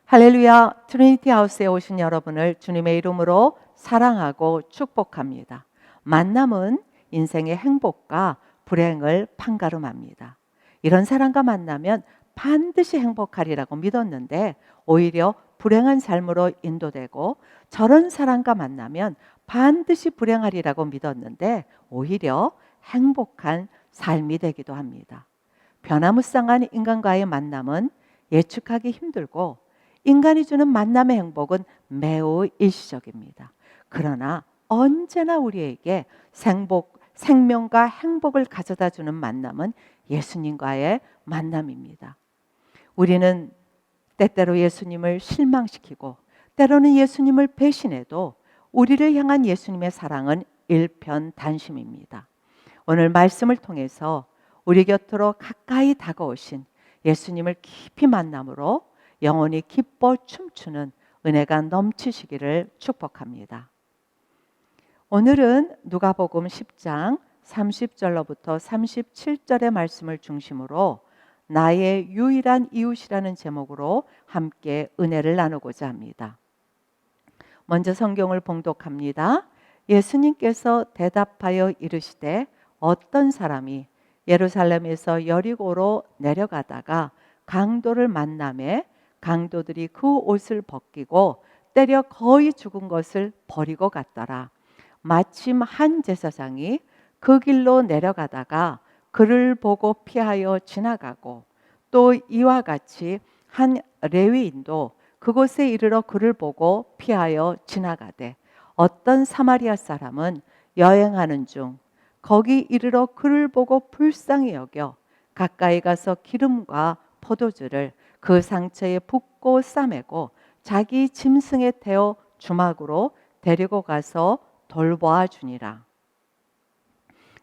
할렐루야, 트리니티 하우스에 오신 여러분을 주님의 이름으로 사랑하고 축복합니다. 만남은 인생의 행복과 불행을 판가름합니다. 이런 사람과 만나면 반드시 행복하리라고 믿었는데 오히려 불행한 삶으로 인도되고, 저런 사람과 만나면 반드시 불행하리라고 믿었는데 오히려 행복한 삶이 되기도 합니다. 변화무쌍한 인간과의 만남은 예측하기 힘들고, 인간이 주는 만남의 행복은 매우 일시적입니다. 그러나 언제나 우리에게 생명과 행복을 가져다 주는 만남은 예수님과의 만남입니다. 우리는 때때로 예수님을 실망시키고 때로는 예수님을 배신해도 우리를 향한 예수님의 사랑은 일편단심입니다. 오늘 말씀을 통해서 우리 곁으로 가까이 다가오신 예수님을 깊이 만남으로 영혼이 기뻐 춤추는 은혜가 넘치시기를 축복합니다. 오늘은 누가복음 10장 30절로부터 37절의 말씀을 중심으로 나의 유일한 이웃이라는 제목으로 함께 은혜를 나누고자 합니다. 먼저 성경을 봉독합니다. 예수님께서 대답하여 이르시되 어떤 사람이 예루살렘에서 여리고로 내려가다가 강도를 만나매 강도들이 그 옷을 벗기고 때려 거의 죽은 것을 버리고 갔더라. 마침 한 제사장이 그 길로 내려가다가 그를 보고 피하여 지나가고, 또 이와 같이 한 레위인도 그곳에 이르러 그를 보고 피하여 지나가되, 어떤 사마리아 사람은 여행하는 중 거기 이르러 그를 보고 불쌍히 여겨 가까이 가서 기름과 포도주를 그 상처에 붓고 싸매고 자기 짐승에 태워 주막으로 데리고 가서 돌보아 주니라.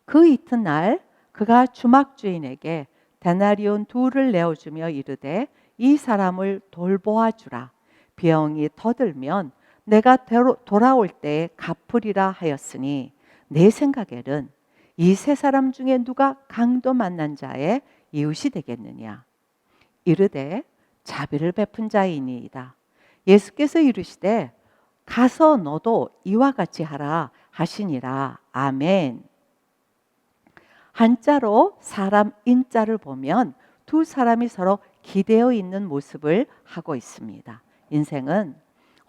그 이튿날 그가 주막 주인에게 데나리온 2를 내어주며 이르되 이 사람을 돌보아 주라. 비용이 더 들면 내가 돌아올 때에 갚으리라 하였으니, 내 생각에는 이 세 사람 중에 누가 강도 만난 자의 이웃이 되겠느냐. 이르되 자비를 베푼 자이니이다. 예수께서 이르시되 가서 너도 이와 같이 하라 하시니라. 아멘. 한자로 사람 인자를 보면 두 사람이 서로 기대어 있는 모습을 하고 있습니다. 인생은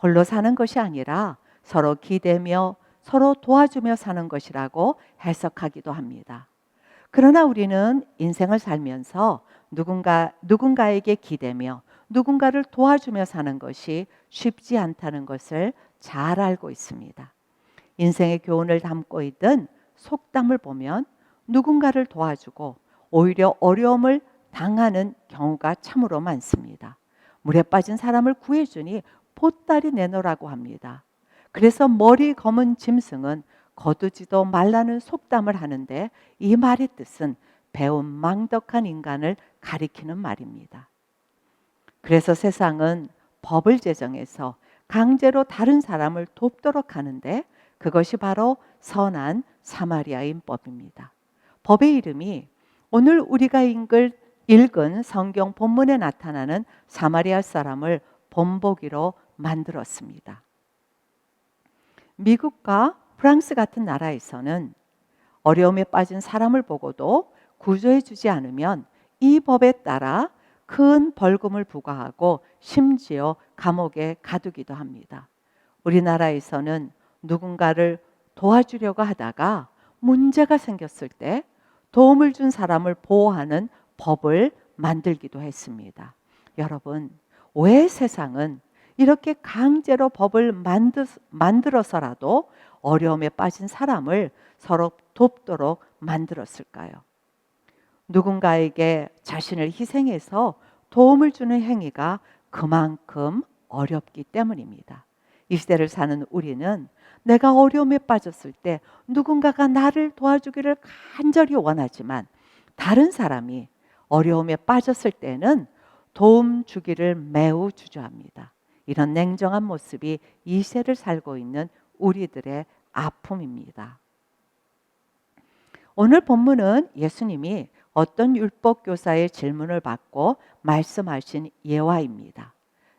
홀로 사는 것이 아니라 서로 기대며 서로 도와주며 사는 것이라고 해석하기도 합니다. 그러나 우리는 인생을 살면서 누군가에게 기대며 누군가를 도와주며 사는 것이 쉽지 않다는 것을 잘 알고 있습니다. 인생의 교훈을 담고 있던 속담을 보면 누군가를 도와주고 오히려 어려움을 당하는 경우가 참으로 많습니다. 물에 빠진 사람을 구해주니 보따리 내놓으라고 합니다. 그래서 머리 검은 짐승은 거두지도 말라는 속담을 하는데, 이 말의 뜻은 배운 망덕한 인간을 가리키는 말입니다. 그래서 세상은 법을 제정해서 강제로 다른 사람을 돕도록 하는데, 그것이 바로 선한 사마리아인 법입니다. 법의 이름이 오늘 우리가 읽은 성경 본문에 나타나는 사마리아 사람을 본보기로 만들었습니다. 미국과 프랑스 같은 나라에서는 어려움에 빠진 사람을 보고도 구조해 주지 않으면 이 법에 따라 큰 벌금을 부과하고 심지어 감옥에 가두기도 합니다. 우리나라에서는 누군가를 도와주려고 하다가 문제가 생겼을 때 도움을 준 사람을 보호하는 법을 만들기도 했습니다. 여러분, 왜 세상은 이렇게 강제로 법을 만들어서라도 어려움에 빠진 사람을 서로 돕도록 만들었을까요? 누군가에게 자신을 희생해서 도움을 주는 행위가 그만큼 어렵기 때문입니다. 이 시대를 사는 우리는 내가 어려움에 빠졌을 때 누군가가 나를 도와주기를 간절히 원하지만, 다른 사람이 어려움에 빠졌을 때는 도움 주기를 매우 주저합니다. 이런 냉정한 모습이 이 시대를 살고 있는 우리들의 아픔입니다. 오늘 본문은 예수님이 어떤 율법 교사의 질문을 받고 말씀하신 예화입니다.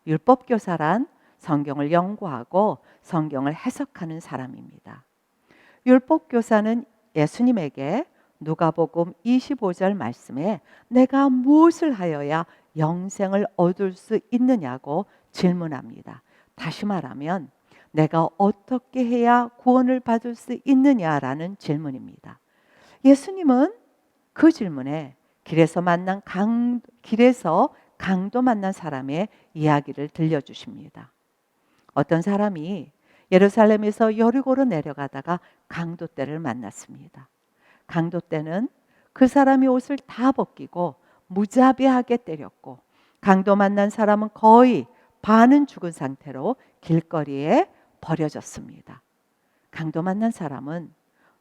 율법교사란 성경을 연구하고 성경을 해석하는 사람입니다. 율법교사는 예수님에게 누가복음 25절 말씀에 내가 무엇을 하여야 영생을 얻을 수 있느냐고 질문합니다. 다시 말하면 내가 어떻게 해야 구원을 받을 수 있느냐라는 질문입니다. 예수님은 그 질문에 길에서 강도 만난 사람의 이야기를 들려주십니다. 어떤 사람이 예루살렘에서 여리고로 내려가다가 강도 떼를 만났습니다. 강도 떼는 그 사람이 옷을 다 벗기고 무자비하게 때렸고, 강도 만난 사람은 거의 반은 죽은 상태로 길거리에 버려졌습니다. 강도 만난 사람은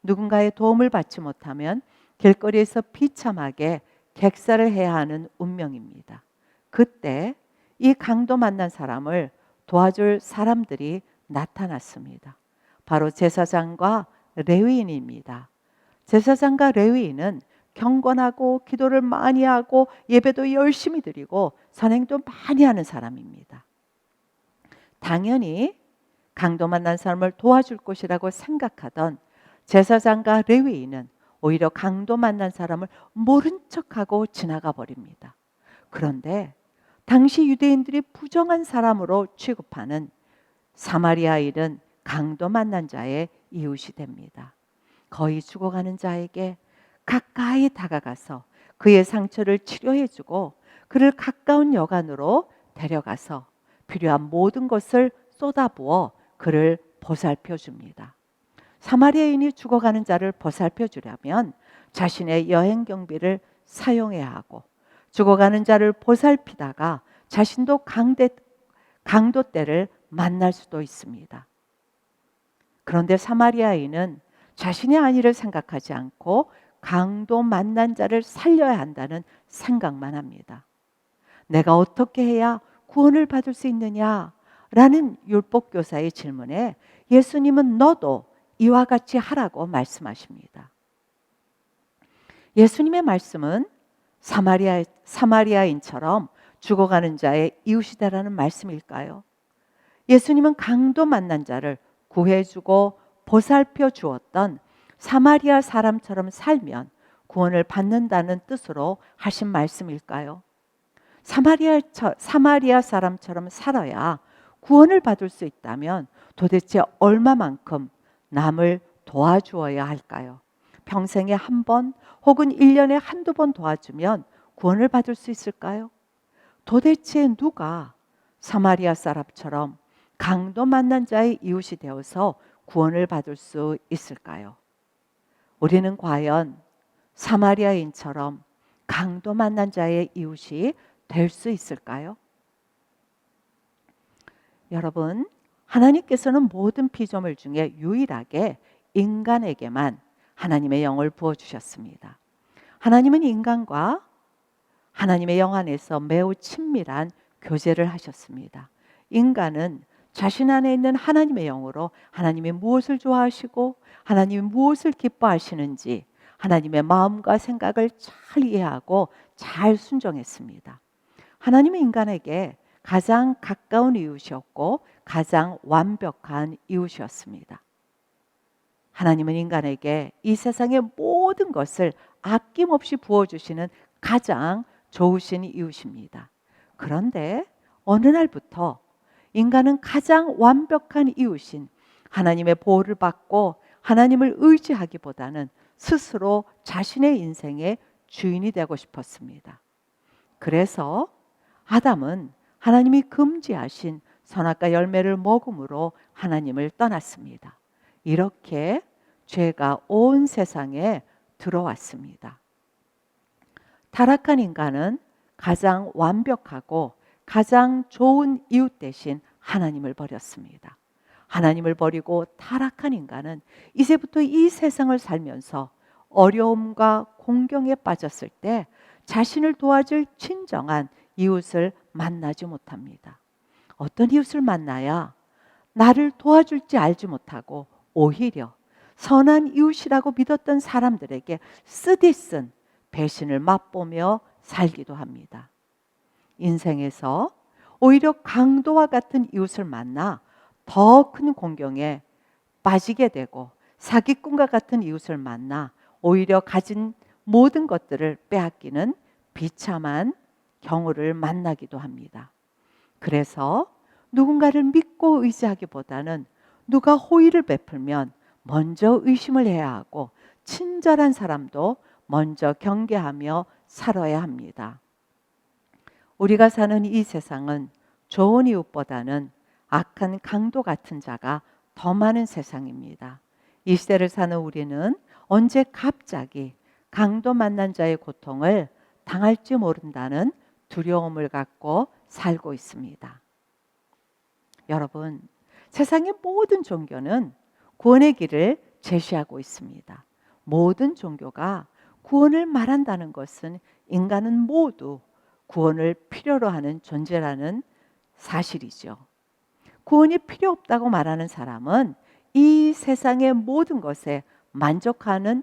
누군가의 도움을 받지 못하면 길거리에서 비참하게 객사를 해야 하는 운명입니다. 그때 이 강도 만난 사람을 도와줄 사람들이 나타났습니다. 바로 제사장과 레위인입니다. 제사장과 레위인은 경건하고 기도를 많이 하고 예배도 열심히 드리고 선행도 많이 하는 사람입니다. 당연히 강도 만난 사람을 도와줄 것이라고 생각하던 제사장과 레위인은 오히려 강도 만난 사람을 모른 척하고 지나가 버립니다. 그런데 당시 유대인들이 부정한 사람으로 취급하는 사마리아인은 강도 만난 자의 이웃이 됩니다. 거의 죽어가는 자에게 가까이 다가가서 그의 상처를 치료해주고 그를 가까운 여관으로 데려가서 필요한 모든 것을 쏟아부어 그를 보살펴 줍니다. 사마리아인이 죽어가는 자를 보살펴 주려면 자신의 여행 경비를 사용해야 하고, 죽어가는 자를 보살피다가 자신도 강도 떼를 만날 수도 있습니다. 그런데 사마리아인은 자신의 안위를 생각하지 않고 강도 만난 자를 살려야 한다는 생각만 합니다. 내가 어떻게 해야 구원을 받을 수 있느냐라는 율법교사의 질문에 예수님은 너도 이와 같이 하라고 말씀하십니다. 예수님의 말씀은 사마리아인처럼 죽어가는 자의 이웃이다라는 말씀일까요? 예수님은 강도 만난 자를 구해주고 보살펴 주었던 사마리아 사람처럼 살면 구원을 받는다는 뜻으로 하신 말씀일까요? 사마리아 사람처럼 살아야 구원을 받을 수 있다면 도대체 얼마만큼 남을 도와주어야 할까요? 평생에 한 번 혹은 1년에 한두 번 도와주면 구원을 받을 수 있을까요? 도대체 누가 사마리아 사람처럼 강도 만난 자의 이웃이 되어서 구원을 받을 수 있을까요? 우리는 과연 사마리아인처럼 강도 만난 자의 이웃이 될 수 있을까요? 여러분, 하나님께서는 모든 피조물 중에 유일하게 인간에게만 하나님의 영을 부어주셨습니다. 하나님은 인간과 하나님의 영 안에서 매우 친밀한 교제를 하셨습니다. 인간은 자신 안에 있는 하나님의 영으로 하나님이 무엇을 좋아하시고 하나님이 무엇을 기뻐하시는지 하나님의 마음과 생각을 잘 이해하고 잘 순종했습니다. 하나님은 인간에게 가장 가까운 이웃이었고 가장 완벽한 이웃이었습니다. 하나님은 인간에게 이 세상의 모든 것을 아낌없이 부어주시는 가장 좋으신 이웃입니다. 그런데 어느 날부터 인간은 가장 완벽한 이웃인 하나님의 보호를 받고 하나님을 의지하기보다는 스스로 자신의 인생의 주인이 되고 싶었습니다. 그래서 아담은 하나님이 금지하신 선악과 열매를 먹음으로 하나님을 떠났습니다. 이렇게 죄가 온 세상에 들어왔습니다. 타락한 인간은 가장 완벽하고 가장 좋은 이웃 대신 하나님을 버렸습니다. 하나님을 버리고 타락한 인간은 이제부터 이 세상을 살면서 어려움과 공경에 빠졌을 때 자신을 도와줄 진정한 이웃을 만나지 못합니다. 어떤 이웃을 만나야 나를 도와줄지 알지 못하고 오히려 선한 이웃이라고 믿었던 사람들에게 쓰디쓴 배신을 맛보며 살기도 합니다. 인생에서 오히려 강도와 같은 이웃을 만나 더 큰 공경에 빠지게 되고, 사기꾼과 같은 이웃을 만나 오히려 가진 모든 것들을 빼앗기는 비참한 경우를 만나기도 합니다. 그래서 누군가를 믿고 의지하기보다는 누가 호의를 베풀면 먼저 의심을 해야 하고, 친절한 사람도 먼저 경계하며 살아야 합니다. 우리가 사는 이 세상은 좋은 이웃보다는 악한 강도 같은 자가 더 많은 세상입니다. 이 시대를 사는 우리는 언제 갑자기 강도 만난 자의 고통을 당할지 모른다는 두려움을 갖고 살고 있습니다. 여러분, 세상의 모든 종교는 구원의 길을 제시하고 있습니다. 모든 종교가 구원을 말한다는 것은 인간은 모두 구원을 필요로 하는 존재라는 사실이죠. 구원이 필요 없다고 말하는 사람은 이 세상의 모든 것에 만족하며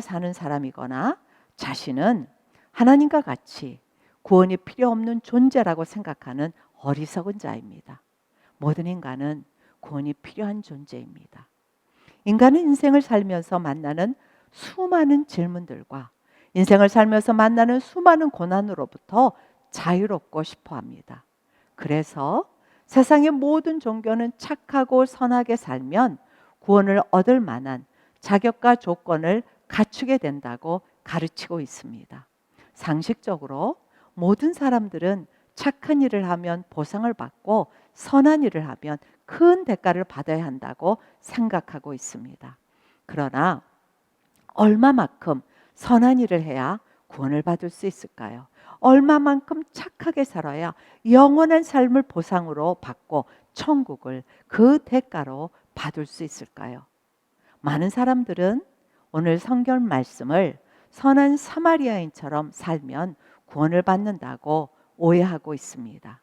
사는 사람이거나, 자신은 하나님과 같이 구원이 필요 없는 존재라고 생각하는 어리석은 자입니다. 모든 인간은 구원이 필요한 존재입니다. 인간은 인생을 살면서 만나는 수많은 질문들과 인생을 살면서 만나는 수많은 고난으로부터 자유롭고 싶어 합니다. 그래서 세상의 모든 종교는 착하고 선하게 살면 구원을 얻을 만한 자격과 조건을 갖추게 된다고 가르치고 있습니다. 상식적으로 모든 사람들은 착한 일을 하면 보상을 받고 선한 일을 하면 큰 대가를 받아야 한다고 생각하고 있습니다. 그러나 얼마만큼 선한 일을 해야 구원을 받을 수 있을까요? 얼마만큼 착하게 살아야 영원한 삶을 보상으로 받고 천국을 그 대가로 받을 수 있을까요? 많은 사람들은 오늘 성경 말씀을 선한 사마리아인처럼 살면 구원을 받는다고 오해하고 있습니다.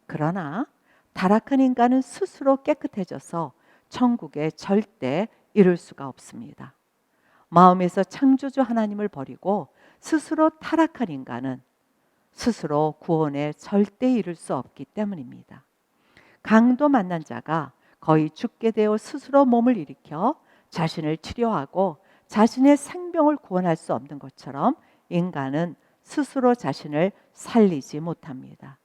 그러나 타락한 인간은 스스로 깨끗해져서 천국에 절대 이룰 수가 없습니다. 마음에서 창조주 하나님을 버리고 스스로 타락한 인간은 스스로 구원에 절대 이룰 수 없기 때문입니다. 강도 만난 자가 거의 죽게 되어 스스로 몸을 일으켜 자신을 치료하고 자신의 생명을 구원할 수 없는 것처럼, 인간은 스스로 자신을 살리지 못합니다.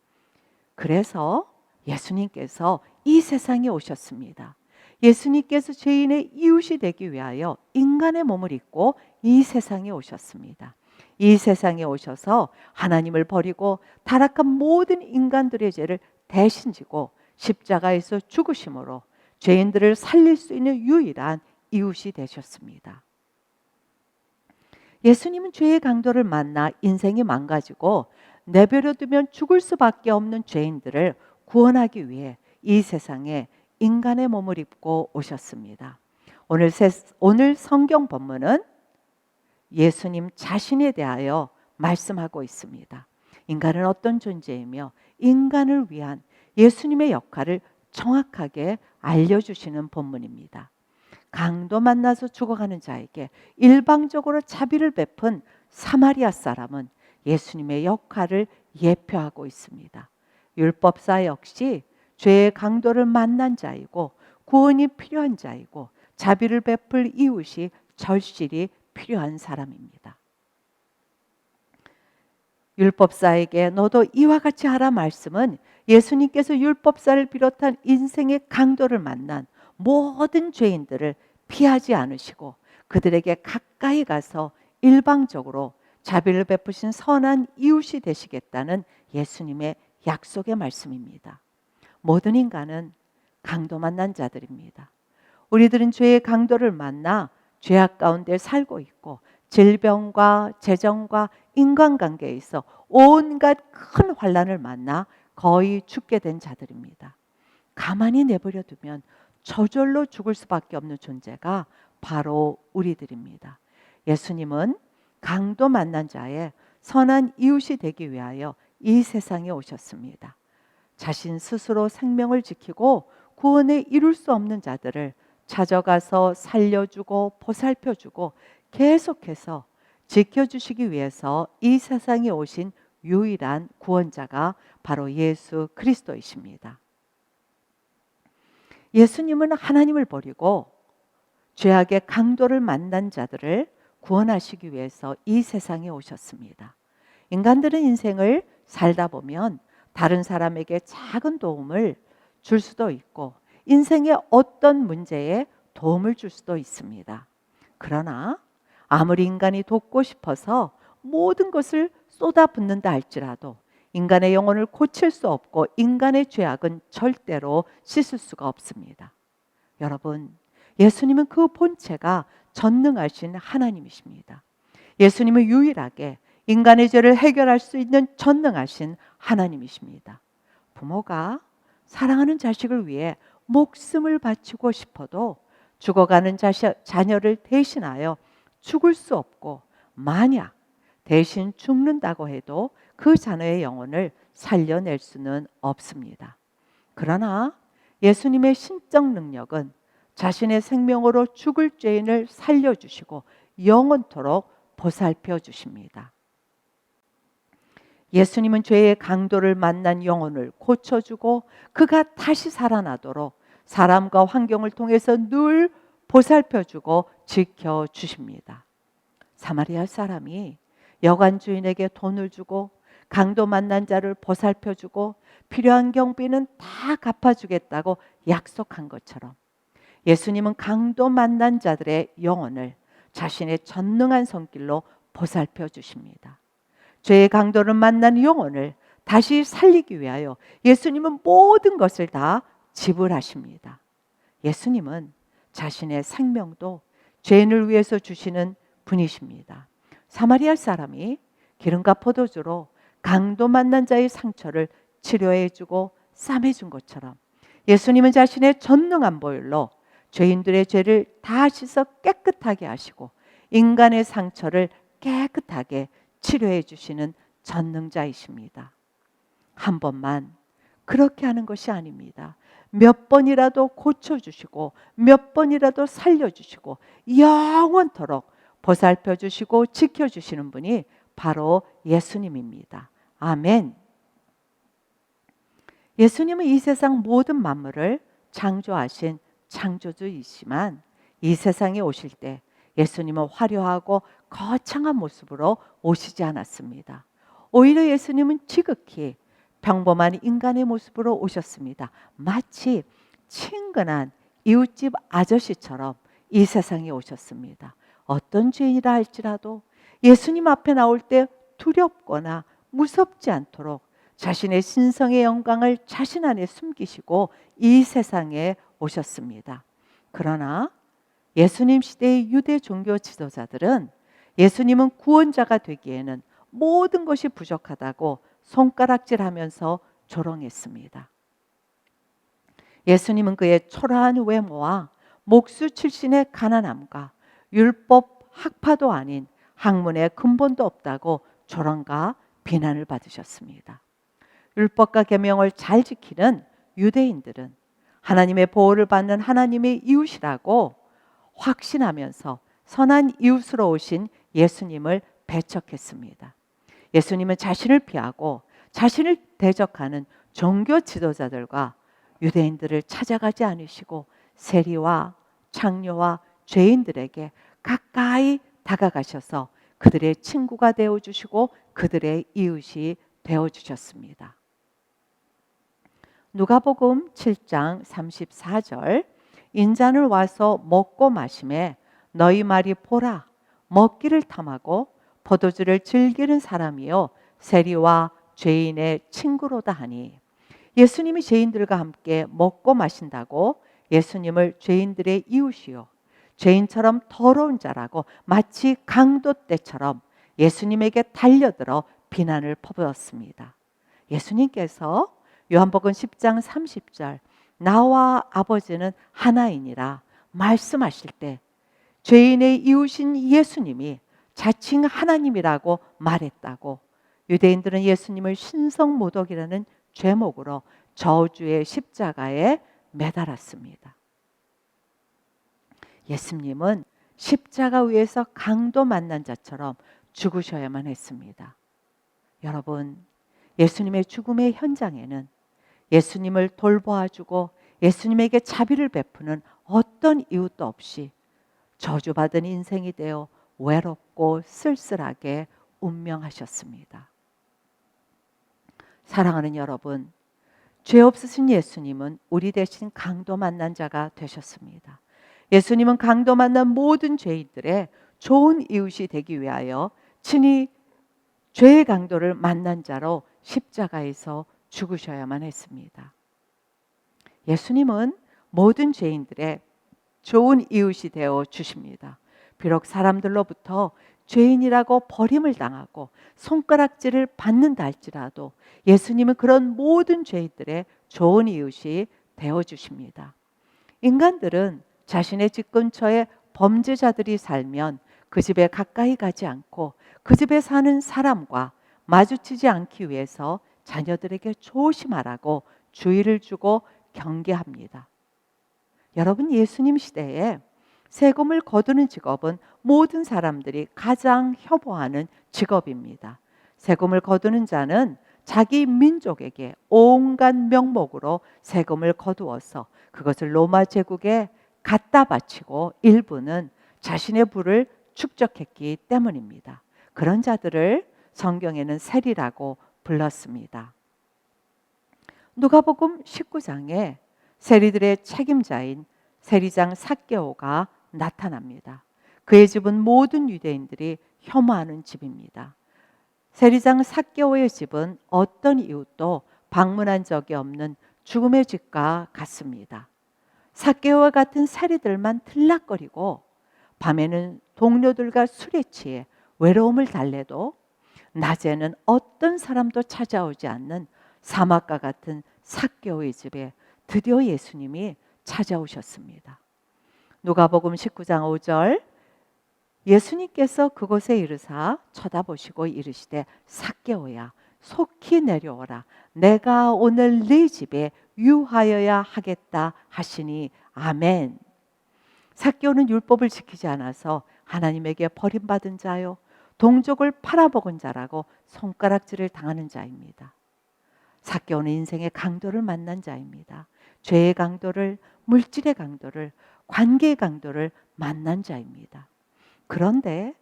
그래서 예수님께서 이 세상에 오셨습니다. 예수님께서 죄인의 이웃이 되기 위하여 인간의 몸을 입고 이 세상에 오셨습니다. 이 세상에 오셔서 하나님을 버리고 타락한 모든 인간들의 죄를 대신 지고 십자가에서 죽으심으로 죄인들을 살릴 수 있는 유일한 이웃이 되셨습니다. 예수님은 죄의 강도를 만나 인생이 망가지고 내버려 두면 죽을 수밖에 없는 죄인들을 구원하기 위해 이 세상에 인간의 몸을 입고 오셨습니다. 오늘 성경 본문은 예수님 자신에 대하여 말씀하고 있습니다. 인간은 어떤 존재이며 인간을 위한 예수님의 역할을 정확하게 알려주시는 본문입니다. 강도 만나서 죽어가는 자에게 일방적으로 자비를 베푼 사마리아 사람은 예수님의 역할을 예표하고 있습니다. 율법사 역시 죄의 강도를 만난 자이고 구원이 필요한 자이고 자비를 베풀 이웃이 절실히 필요한 사람입니다. 율법사에게 너도 이와 같이 하라 말씀은 예수님께서 율법사를 비롯한 인생의 강도를 만난 모든 죄인들을 피하지 않으시고 그들에게 가까이 가서 일방적으로 자비를 베푸신 선한 이웃이 되시겠다는 예수님의 약속의 말씀입니다. 모든 인간은 강도 만난 자들입니다. 우리들은 죄의 강도를 만나 죄악 가운데 살고 있고 질병과 재정과 인간관계에 있어 온갖 큰 환난을 만나 거의 죽게 된 자들입니다. 가만히 내버려 두면 저절로 죽을 수밖에 없는 존재가 바로 우리들입니다. 예수님은 강도 만난 자의 선한 이웃이 되기 위하여 이 세상에 오셨습니다. 자신 스스로 생명을 지키고 구원에 이룰 수 없는 자들을 찾아가서 살려주고 보살펴주고 계속해서 지켜주시기 위해서 이 세상에 오신 유일한 구원자가 바로 예수 그리스도이십니다. 예수님은 하나님을 버리고 죄악의 강도를 만난 자들을 구원하시기 위해서 이 세상에 오셨습니다. 인간들은 인생을 살다 보면 다른 사람에게 작은 도움을 줄 수도 있고 인생의 어떤 문제에 도움을 줄 수도 있습니다. 그러나 아무리 인간이 돕고 싶어서 모든 것을 쏟아붓는다 할지라도 인간의 영혼을 고칠 수 없고 인간의 죄악은 절대로 씻을 수가 없습니다. 여러분, 예수님은 그 본체가 전능하신 하나님이십니다. 예수님은 유일하게 인간의 죄를 해결할 수 있는 전능하신 하나님이십니다. 부모가 사랑하는 자식을 위해 목숨을 바치고 싶어도 죽어가는 자녀를 대신하여 죽을 수 없고 만약 대신 죽는다고 해도 그 자녀의 영혼을 살려낼 수는 없습니다. 그러나 예수님의 신적 능력은 자신의 생명으로 죽을 죄인을 살려주시고 영원토록 보살펴 주십니다. 예수님은 죄의 강도를 만난 영혼을 고쳐주고 그가 다시 살아나도록 사람과 환경을 통해서 늘 보살펴주고 지켜주십니다. 사마리아 사람이 여관 주인에게 돈을 주고 강도 만난 자를 보살펴주고 필요한 경비는 다 갚아주겠다고 약속한 것처럼 예수님은 강도 만난 자들의 영혼을 자신의 전능한 손길로 보살펴 주십니다. 죄의 강도를 만난 영혼을 다시 살리기 위하여 예수님은 모든 것을 다 지불하십니다. 예수님은 자신의 생명도 죄인을 위해서 주시는 분이십니다. 사마리아 사람이 기름과 포도주로 강도 만난 자의 상처를 치료해 주고 싸매 준 것처럼 예수님은 자신의 전능한 보혈로 죄인들의 죄를 다 씻어 깨끗하게 하시고 인간의 상처를 깨끗하게 치료해 주시는 전능자이십니다. 한 번만 그렇게 하는 것이 아닙니다. 몇 번이라도 고쳐주시고 몇 번이라도 살려주시고 영원토록 보살펴 주시고 지켜주시는 분이 바로 예수님입니다. 아멘. 예수님은 이 세상 모든 만물을 창조하신 창조주이시지만 이 세상에 오실 때 예수님은 화려하고 거창한 모습으로 오시지 않았습니다. 오히려 예수님은 지극히 평범한 인간의 모습으로 오셨습니다. 마치 친근한 이웃집 아저씨처럼 이 세상에 오셨습니다. 어떤 죄인이라 할지라도 예수님 앞에 나올 때 두렵거나 무섭지 않도록 자신의 신성의 영광을 자신 안에 숨기시고 이 세상에 오셨습니다. 그러나 예수님 시대의 유대 종교 지도자들은 예수님은 구원자가 되기에는 모든 것이 부족하다고 손가락질하면서 조롱했습니다. 예수님은 그의 초라한 외모와 목수 출신의 가난함과 율법 학파도 아닌 학문의 근본도 없다고 조롱과 비난을 받으셨습니다. 율법과 계명을 잘 지키는 유대인들은 하나님의 보호를 받는 하나님의 이웃이라고 확신하면서 선한 이웃으로 오신 예수님을 배척했습니다. 예수님은 자신을 피하고 자신을 대적하는 종교 지도자들과 유대인들을 찾아가지 않으시고 세리와 창녀와 죄인들에게 가까이 다가가셔서 그들의 친구가 되어주시고 그들의 이웃이 되어주셨습니다. 누가복음 7장 34절 인자는 와서 먹고 마시매 너희 말이 보라 먹기를 탐하고 포도주를 즐기는 사람이요 세리와 죄인의 친구로다 하니 예수님이 죄인들과 함께 먹고 마신다고 예수님을 죄인들의 이웃이요 죄인처럼 더러운 자라고 마치 강도 때처럼 예수님에게 달려들어 비난을 퍼부었습니다. 예수님께서 요한복음 10장 30절 나와 아버지는 하나이니라 말씀하실 때 죄인의 이웃인 예수님이 자칭 하나님이라고 말했다고 유대인들은 예수님을 신성모독이라는 죄목으로 저주의 십자가에 매달았습니다. 예수님은 십자가 위에서 강도 만난 자처럼 죽으셔야만 했습니다. 여러분, 예수님의 죽음의 현장에는 예수님을 돌보아주고 예수님에게 자비를 베푸는 어떤 이유도 없이 저주받은 인생이 되어 외롭고 쓸쓸하게 운명하셨습니다. 사랑하는 여러분, 죄 없으신 예수님은 우리 대신 강도 만난 자가 되셨습니다. 예수님은 강도 만난 모든 죄인들의 좋은 이웃이 되기 위하여 친히 죄의 강도를 만난 자로 십자가에서 죽으셔야만 했습니다. 예수님은 모든 죄인들의 좋은 이웃이 되어 주십니다. 비록 사람들로부터 죄인이라고 버림을 당하고 손가락질을 받는다 할지라도 예수님은 그런 모든 죄인들의 좋은 이웃이 되어 주십니다. 인간들은 자신의 집 근처에 범죄자들이 살면 그 집에 가까이 가지 않고 그 집에 사는 사람과 마주치지 않기 위해서 자녀들에게 조심하라고 주의를 주고 경계합니다. 여러분, 예수님 시대에 세금을 거두는 직업은 모든 사람들이 가장 혐오하는 직업입니다. 세금을 거두는 자는 자기 민족에게 온갖 명목으로 세금을 거두어서 그것을 로마 제국에 갖다 바치고 일부는 자신의 부를 축적했기 때문입니다. 그런 자들을 성경에는 세리라고 불렀습니다. 누가복음 19장에 세리들의 책임자인 세리장 삭개오가 나타납니다. 그의 집은 모든 유대인들이 혐오하는 집입니다. 세리장 삭개오의 집은 어떤 이웃도 방문한 적이 없는 죽음의 집과 같습니다. 삭개오와 같은 세리들만 들락거리고 밤에는 동료들과 술에 취해 외로움을 달래도 낮에는 어떤 사람도 찾아오지 않는 사막과 같은 삭개오의 집에 드디어 예수님이 찾아오셨습니다. 누가복음 19장 5절, 예수님께서 그곳에 이르사 쳐다보시고 이르시되 삭개오야 속히 내려오라 내가 오늘 네 집에 유하여야 하겠다 하시니 아멘. 삭개오는 율법을 지키지 않아서 하나님에게 버림받은 자요 동족을 팔아먹은 자라고 손가락질을 당하는 자입니다. 삭개오는 인생의 강도를 만난 자입니다. 죄의 강도를, 물질의 강도를, 관계의 강도를 만난 자입니다. 그런데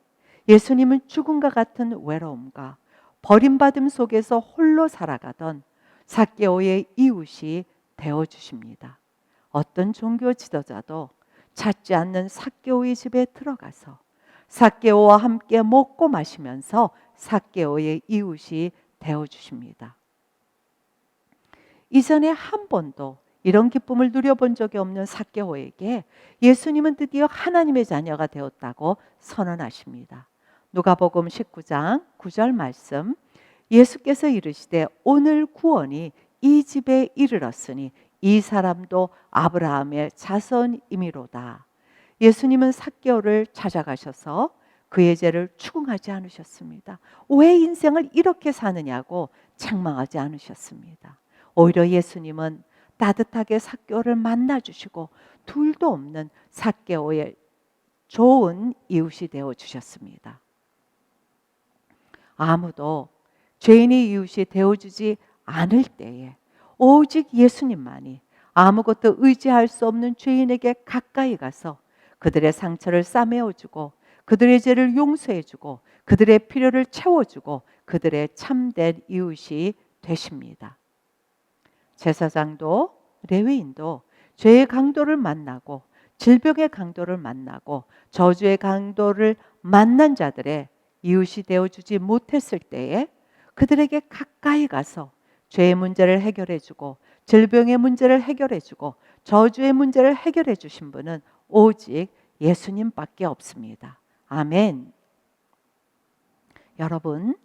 예수님은 죽음과 같은 외로움과 버림받음 속에서 홀로 살아가던 삭개오의 이웃이 되어주십니다. 어떤 종교 지도자도 찾지 않는 삭개오의 집에 들어가서 삭개오와 함께 먹고 마시면서 삭개오의 이웃이 되어주십니다. 이전에 한 번도 이런 기쁨을 누려본 적이 없는 삭개오에게 예수님은 드디어 하나님의 자녀가 되었다고 선언하십니다. 누가복음 19장 9절 말씀, 예수께서 이르시되 오늘 구원이 이 집에 이르렀으니 이 사람도 아브라함의 자손이미로다. 예수님은 삭개오를 찾아가셔서 그의 죄를 추궁하지 않으셨습니다. 왜 인생을 이렇게 사느냐고 책망하지 않으셨습니다. 오히려 예수님은 따뜻하게 삭개오를 만나주시고 둘도 없는 삭개오의 좋은 이웃이 되어주셨습니다. 아무도 죄인의 이웃이 되어주지 않을 때에 오직 예수님만이 아무것도 의지할 수 없는 죄인에게 가까이 가서 그들의 상처를 싸매어주고 그들의 죄를 용서해주고 그들의 필요를 채워주고 그들의 참된 이웃이 되십니다. 제사장도 레위인도 죄의 강도를 만나고 질병의 강도를 만나고 저주의 강도를 만난 자들의 이웃이 되어주지 못했을 때에 그들에게 가까이 가서 죄의 문제를 해결해주고 질병의 문제를 해결해주고 저주의 문제를 해결해 주신 분은 오직 예수님밖에 없습니다. 아멘. 여러분,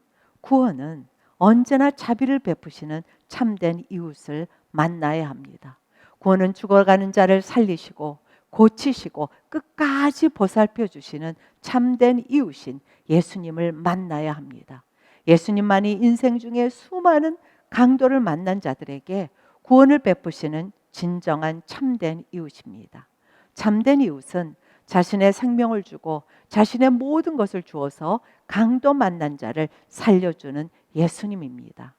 구원은 언제나 자비를 베푸시는 참된 이웃을 만나야 합니다. 구원은 죽어가는 자를 살리시고 고치시고 끝까지 보살펴 주시는 참된 이웃인 예수님을 만나야 합니다. 예수님만이 인생 중에 수많은 강도를 만난 자들에게 구원을 베푸시는 진정한 참된 이웃입니다. 참된 이웃은 자신의 생명을 주고 자신의 모든 것을 주어서 강도 만난 자를 살려주는 예수님입니다.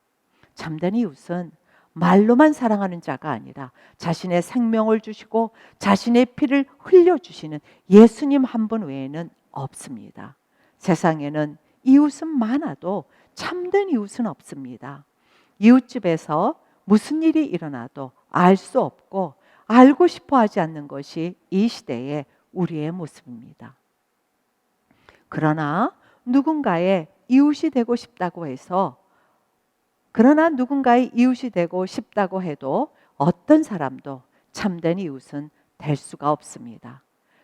참된 이웃은 말로만 사랑하는 자가 아니라 자신의 생명을 주시고 자신의 피를 흘려주시는 예수님 한 분 외에는 없습니다. 세상에는 이웃은 많아도 참된 이웃은 없습니다. 이웃집에서 무슨 일이 일어나도 알 수 없고 알고 싶어 하지 않는 것이 이 시대의 우리의 모습입니다. 그러나 누군가의 이웃이 되고 싶다고 해서 그러나 누군가의 이웃이 되고 싶다고 해도 어떤 사람도 참된 이웃은 될 수가 없습니다.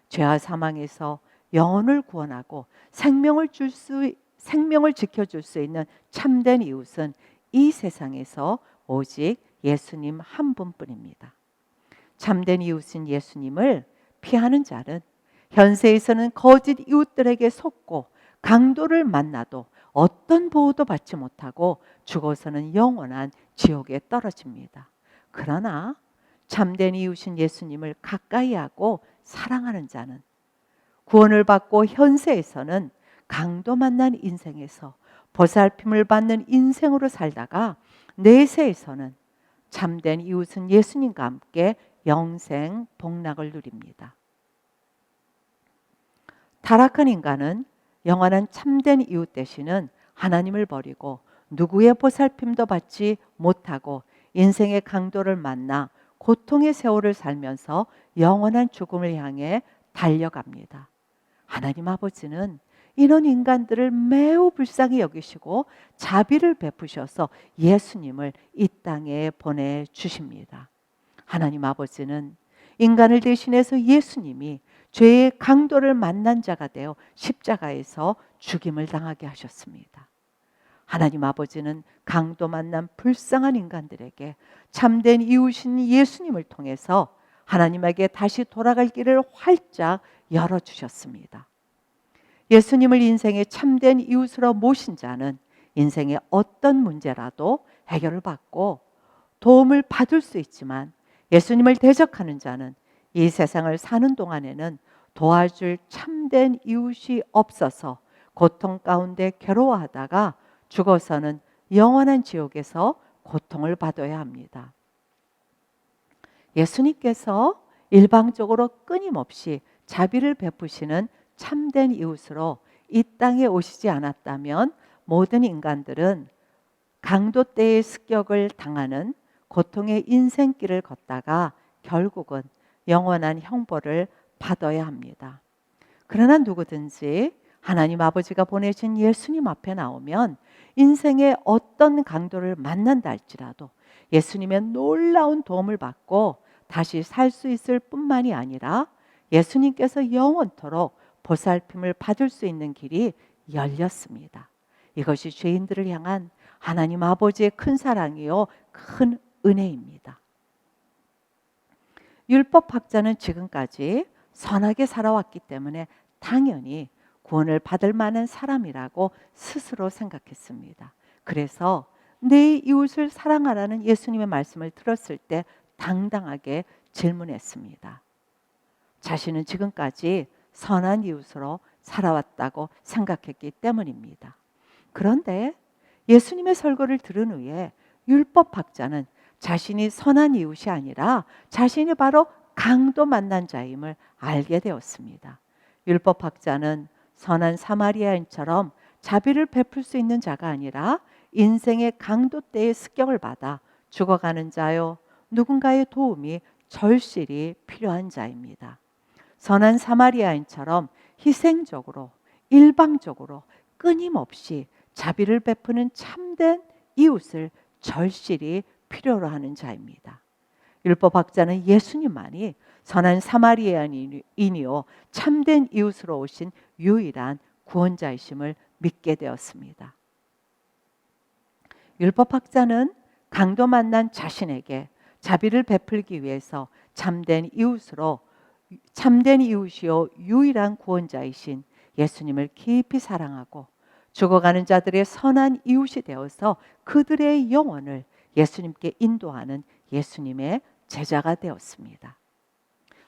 죄와 사망에서 영혼을 구원하고 생명을 지켜줄 수 있는 참된 이웃은 이 세상에서 오직 예수님 한 분뿐입니다. 참된 이웃인 예수님을 피하는 자는 현세에서는 거짓 이웃들에게 속고 강도를 만나도 어떤 보호도 받지 못하고 죽어서는 영원한 지옥에 떨어집니다. 그러나 참된 이웃인 예수님을 가까이 하고 사랑하는 자는 구원을 받고 현세에서는 강도 만난 인생에서 보살핌을 받는 인생으로 살다가 내세에서는 참된 이웃은 예수님과 함께 영생 복락을 누립니다. 타락한 인간은 영원한 참된 이웃 되시는 하나님을 버리고 누구의 보살핌도 받지 못하고 인생의 강도를 만나 고통의 세월을 살면서 영원한 죽음을 향해 달려갑니다. 하나님 아버지는 이런 인간들을 매우 불쌍히 여기시고 자비를 베푸셔서 예수님을 이 땅에 보내주십니다. 하나님 아버지는 인간을 대신해서 예수님이 죄의 강도를 만난 자가 되어 십자가에서 죽임을 당하게 하셨습니다. 하나님 아버지는 강도 만난 불쌍한 인간들에게 참된 이웃인 예수님을 통해서 하나님에게 다시 돌아갈 길을 활짝 열어주셨습니다. 예수님을 인생의 참된 이웃으로 모신 자는 인생의 어떤 문제라도 해결을 받고 도움을 받을 수 있지만 예수님을 대적하는 자는 이 세상을 사는 동안에는 도와줄 참된 이웃이 없어서 고통 가운데 괴로워하다가 죽어서는 영원한 지옥에서 고통을 받아야 합니다. 예수님께서 일방적으로 끊임없이 자비를 베푸시는 참된 이웃으로 이 땅에 오시지 않았다면 모든 인간들은 강도 때의 습격을 당하는 고통의 인생길을 걷다가 결국은 영원한 형벌을 받아야 합니다. 그러나 누구든지 하나님 아버지가 보내신 예수님 앞에 나오면 인생의 어떤 강도를 만난다 할지라도 예수님의 놀라운 도움을 받고 다시 살 수 있을 뿐만이 아니라 예수님께서 영원토록 보살핌을 받을 수 있는 길이 열렸습니다. 이것이 죄인들을 향한 하나님 아버지의 큰 사랑이요 큰 은혜입니다. 율법학자는 지금까지 선하게 살아왔기 때문에 당연히 구원을 받을 만한 사람이라고 스스로 생각했습니다. 그래서 내 이웃을 사랑하라는 예수님의 말씀을 들었을 때 당당하게 질문했습니다. 자신은 지금까지 선한 이웃으로 살아왔다고 생각했기 때문입니다. 그런데 예수님의 설교를 들은 후에 율법학자는 자신이 선한 이웃이 아니라 자신이 바로 강도 만난 자임을 알게 되었습니다. 율법학자는 선한 사마리아인처럼 자비를 베풀 수 있는 자가 아니라 인생의 강도 때의 습격을 받아 죽어가는 자요, 누군가의 도움이 절실히 필요한 자입니다. 선한 사마리아인처럼 희생적으로 일방적으로 끊임없이 자비를 베푸는 참된 이웃을 절실히 필요로 하는 자입니다. 율법학자는 예수님만이 선한 사마리아인이요 참된 이웃으로 오신 유일한 구원자이심을 믿게 되었습니다. 율법학자는 강도 만난 자신에게 자비를 베풀기 위해서 참된 이웃이요 유일한 구원자이신 예수님을 깊이 사랑하고 죽어가는 자들의 선한 이웃이 되어서 그들의 영혼을 예수님께 인도하는 예수님의 제자가 되었습니다.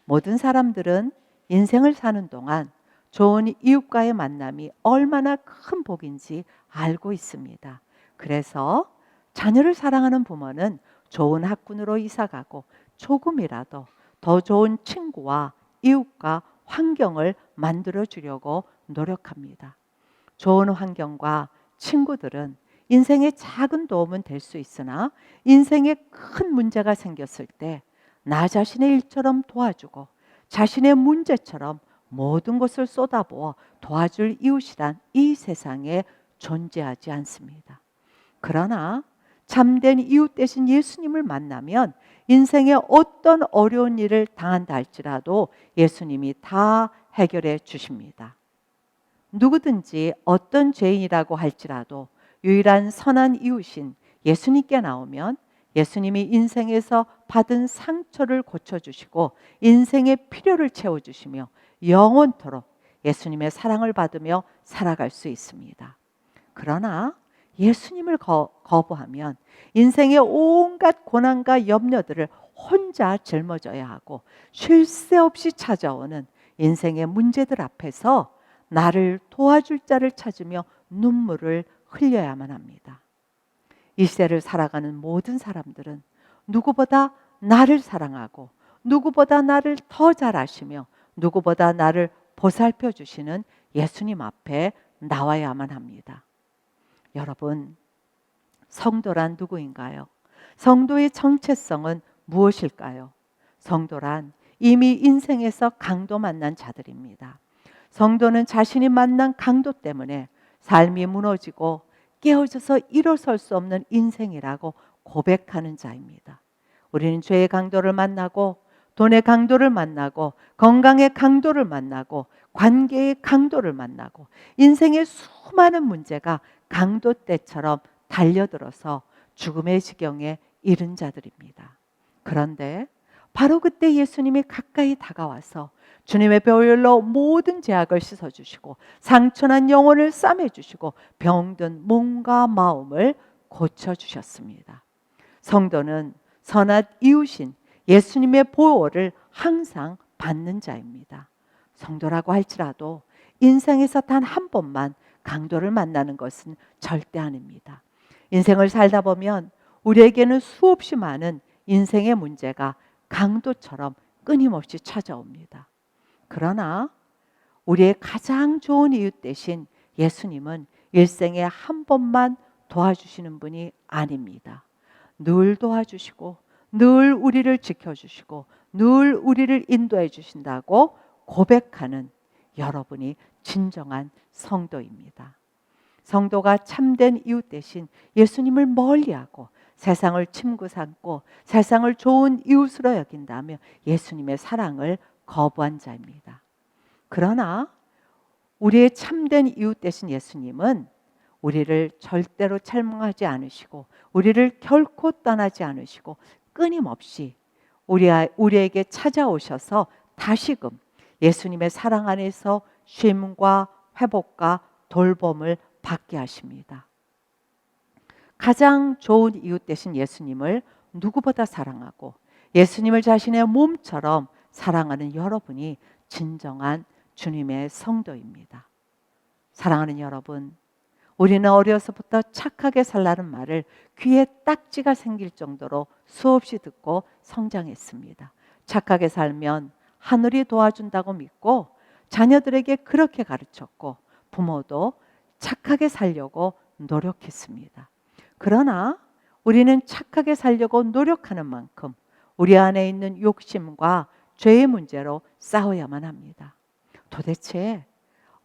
모든 사람들은 인생을 사는 동안 좋은 이웃과의 만남이 얼마나 큰 복인지 알고 있습니다. 그래서 자녀를 사랑하는 부모는 좋은 학군으로 이사가고 조금이라도 더 좋은 친구와 이웃과 환경을 만들어 주려고 노력합니다. 좋은 환경과 친구들은 인생에 작은 도움은 될 수 있으나 인생에 큰 문제가 생겼을 때 나 자신의 일처럼 도와주고 자신의 문제처럼 모든 것을 쏟아부어 도와줄 이웃이란 이 세상에 존재하지 않습니다. 그러나 참된 이웃 대신 예수님을 만나면 인생에 어떤 어려운 일을 당한다 할지라도 예수님이 다 해결해 주십니다. 누구든지 어떤 죄인이라고 할지라도 유일한 선한 이웃인 예수님께 나오면 예수님이 인생에서 받은 상처를 고쳐주시고 인생의 필요를 채워주시며 영원토록 예수님의 사랑을 받으며 살아갈 수 있습니다. 그러나 예수님을 거부하면 인생의 온갖 고난과 염려들을 혼자 짊어져야 하고 쉴 새 없이 찾아오는 인생의 문제들 앞에서 나를 도와줄 자를 찾으며 눈물을 흘려야만 합니다. 이 시대를 살아가는 모든 사람들은 누구보다 나를 사랑하고 누구보다 나를 더 잘 아시며 누구보다 나를 보살펴 주시는 예수님 앞에 나와야만 합니다. 여러분, 성도란 누구인가요? 성도의 정체성은 무엇일까요? 성도란 이미 인생에서 강도 만난 자들입니다. 성도는 자신이 만난 강도 때문에 삶이 무너지고 깨어져서 일어설 수 없는 인생이라고 고백하는 자입니다. 우리는 죄의 강도를 만나고 돈의 강도를 만나고 건강의 강도를 만나고 관계의 강도를 만나고 인생의 수많은 문제가 강도 때처럼 달려들어서 죽음의 지경에 이른 자들입니다. 그런데 바로 그때 예수님이 가까이 다가와서 주님의 보혈로 모든 죄악을 씻어주시고 상처난 영혼을 싸매주시고 병든 몸과 마음을 고쳐주셨습니다. 성도는 선한 이웃인 예수님의 보호를 항상 받는 자입니다. 성도라고 할지라도 인생에서 단 한 번만 강도를 만나는 것은 절대 아닙니다. 인생을 살다 보면 우리에게는 수없이 많은 인생의 문제가 강도처럼 끊임없이 찾아옵니다. 그러나 우리의 가장 좋은 이웃 대신 예수님은 일생에 한 번만 도와주시는 분이 아닙니다. 늘 도와주시고 늘 우리를 지켜주시고 늘 우리를 인도해 주신다고 고백하는 여러분이 진정한 성도입니다. 성도가 참된 이웃 대신 예수님을 멀리하고 세상을 친구 삼고 세상을 좋은 이웃으로 여긴다며 예수님의 사랑을 거부한 자입니다. 그러나 우리의 참된 이웃 대신 예수님은 우리를 절대로 책망하지 않으시고 우리를 결코 떠나지 않으시고 끊임없이 우리에게 찾아오셔서 다시금 예수님의 사랑 안에서 쉼과 회복과 돌봄을 받게 하십니다. 가장 좋은 이웃 되신 예수님을 누구보다 사랑하고 예수님을 자신의 몸처럼 사랑하는 여러분이 진정한 주님의 성도입니다. 사랑하는 여러분, 우리는 어려서부터 착하게 살라는 말을 귀에 딱지가 생길 정도로 수없이 듣고 성장했습니다. 착하게 살면 하늘이 도와준다고 믿고 자녀들에게 그렇게 가르쳤고 부모도 착하게 살려고 노력했습니다. 그러나 우리는 착하게 살려고 노력하는 만큼 우리 안에 있는 욕심과 죄의 문제로 싸워야만 합니다. 도대체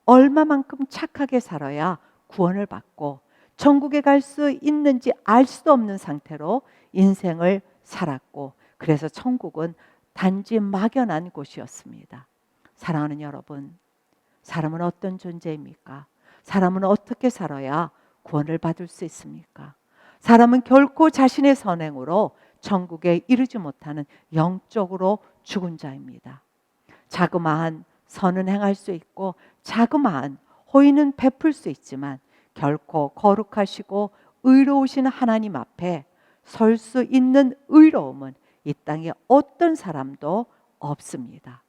얼마만큼 착하게 살아야 구원을 받고 천국에 갈 수 있는지 알 수도 없는 상태로 인생을 살았고 그래서 천국은 단지 막연한 곳이었습니다. 사랑하는 여러분, 사람은 어떤 존재입니까? 사람은 어떻게 살아야 구원을 받을 수 있습니까? 사람은 결코 자신의 선행으로 천국에 이르지 못하는 영적으로 죽은 자입니다. 자그마한 선은 행할 수 있고 자그마한 호의는 베풀 수 있지만 결코 거룩하시고 의로우신 하나님 앞에 설 수 있는 의로움은 이 땅에 어떤 사람도 없습니다.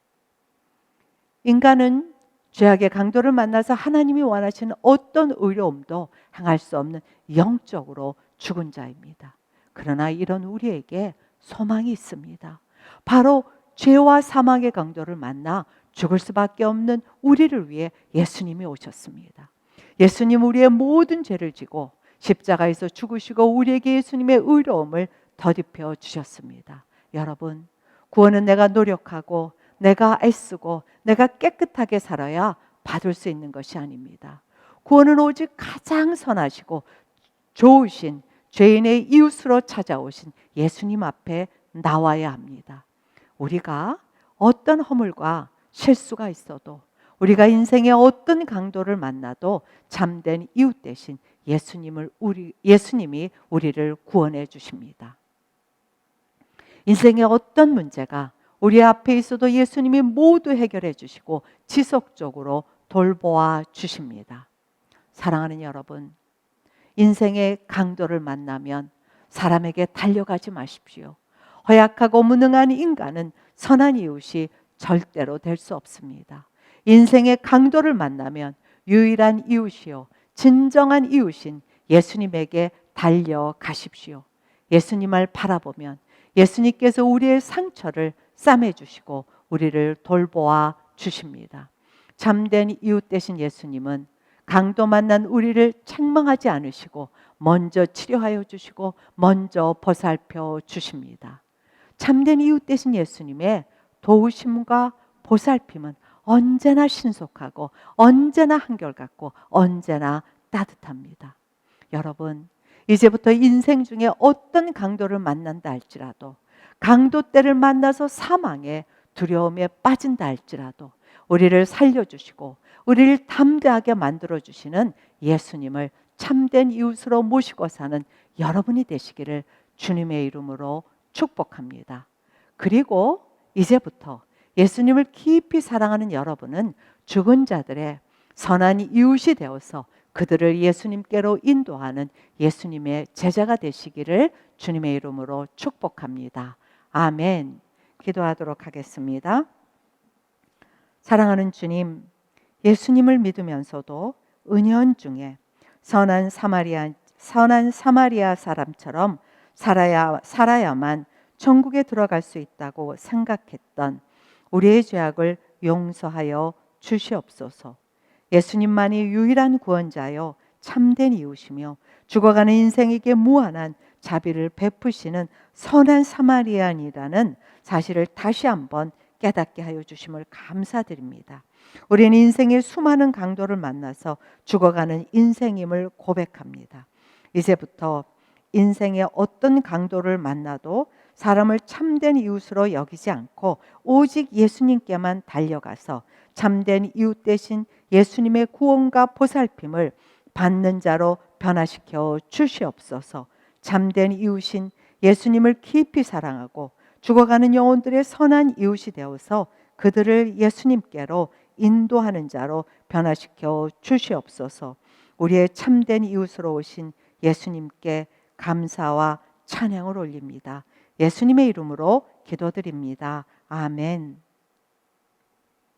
인간은 죄악의 강도를 만나서 하나님이 원하시는 어떤 의로움도 행할 수 없는 영적으로 죽은 자입니다. 그러나 이런 우리에게 소망이 있습니다. 바로 죄와 사망의 강도를 만나 죽을 수밖에 없는 우리를 위해 예수님이 오셨습니다. 예수님 우리의 모든 죄를 지고 십자가에서 죽으시고 우리에게 예수님의 의로움을 덧입혀 주셨습니다. 여러분, 구원은 내가 노력하고 내가 애쓰고 내가 깨끗하게 살아야 받을 수 있는 것이 아닙니다. 구원은 오직 가장 선하시고 좋으신 죄인의 이웃으로 찾아오신 예수님 앞에 나와야 합니다. 우리가 어떤 허물과 실수가 있어도, 우리가 인생의 어떤 강도를 만나도 참된 이웃 대신 예수님이 우리를 구원해 주십니다. 인생의 어떤 문제가 우리 앞에 있어도 예수님이 모두 해결해 주시고 지속적으로 돌보아 주십니다. 사랑하는 여러분, 인생의 강도를 만나면 사람에게 달려가지 마십시오. 허약하고 무능한 인간은 선한 이웃이 절대로 될 수 없습니다. 인생의 강도를 만나면 유일한 이웃이요, 진정한 이웃인 예수님에게 달려가십시오. 예수님을 바라보면 예수님께서 우리의 상처를 싸매주시고 우리를 돌보아 주십니다. 참된 이웃 되신 예수님은 강도 만난 우리를 책망하지 않으시고 먼저 치료하여 주시고 먼저 보살펴 주십니다. 참된 이웃 되신 예수님의 도우심과 보살핌은 언제나 신속하고 언제나 한결같고 언제나 따뜻합니다. 여러분, 이제부터 인생 중에 어떤 강도를 만난다 할지라도, 강도 때를 만나서 사망의 두려움에 빠진다 할지라도 우리를 살려주시고 우리를 담대하게 만들어주시는 예수님을 참된 이웃으로 모시고 사는 여러분이 되시기를 주님의 이름으로 축복합니다. 그리고 이제부터 예수님을 깊이 사랑하는 여러분은 죽은 자들의 선한 이웃이 되어서 그들을 예수님께로 인도하는 예수님의 제자가 되시기를 주님의 이름으로 축복합니다. 아멘. 기도하도록 하겠습니다. 사랑하는 주님, 예수님을 믿으면서도 은연중에 선한 사마리아 사람처럼 살아야만 천국에 들어갈 수 있다고 생각했던 우리의 죄악을 용서하여 주시옵소서. 예수님만이 유일한 구원자요 참된 이웃이며 죽어가는 인생에게 무한한 자비를 베푸시는 선한 사마리아인이라는 사실을 다시 한번 깨닫게 하여 주심을 감사드립니다. 우리는 인생의 수많은 강도를 만나서 죽어가는 인생임을 고백합니다. 이제부터 인생의 어떤 강도를 만나도 사람을 참된 이웃으로 여기지 않고 오직 예수님께만 달려가서 참된 이웃 대신 예수님의 구원과 보살핌을 받는 자로 변화시켜 주시옵소서. 참된 이웃인 예수님을 깊이 사랑하고 죽어가는 영혼들의 선한 이웃이 되어서 그들을 예수님께로 인도하는 자로 변화시켜 주시옵소서. 우리의 참된 이웃으로 오신 예수님께 감사와 찬양을 올립니다. 예수님의 이름으로 기도드립니다. 아멘.